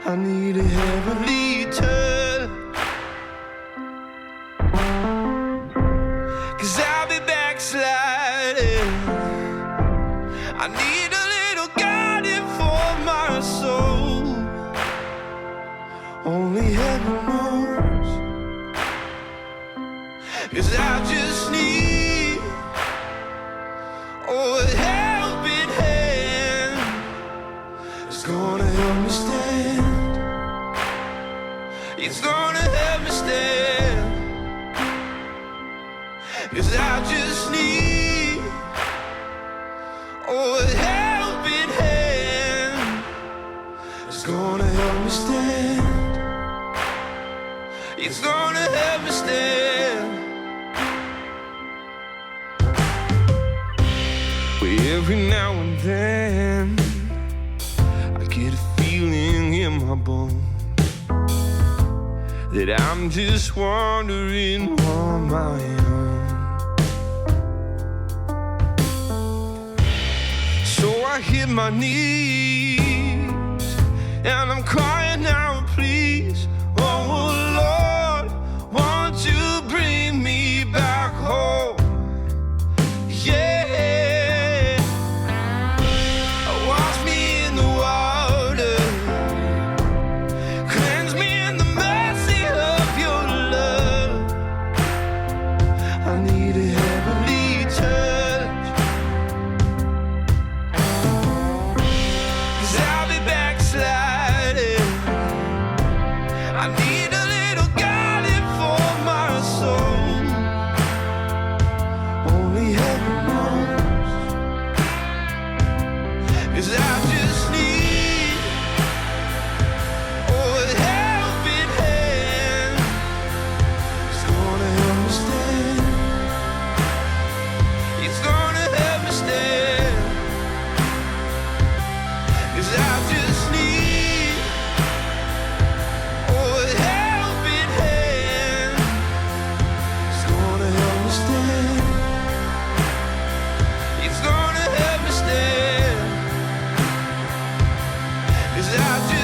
I need a heavenly touch, 'cause I'll be backsliding. I need a little guiding for my soul. Only heaven knows, 'cause I just need a helping hand. It's gonna help me stand. It's gonna help me stand. 'Cause I just need a helping hand. It's gonna help me stand. It's gonna help me stand. Every now and then I get a feeling in my bones that I'm just wandering on my own. So I hit my knees and I'm crying out, please, oh Lord, won't you bring me back home? Yeah. I need a heavenly touch, 'cause I'll be backsliding. I need a little guiding for my soul. Only heaven knows, 'cause I just need a helping hand. It's gonna help me stand. It's gonna help me stand. 'Cause I just need a helping hand. It's gonna help me stand. It's gonna help me stand. 'Cause I just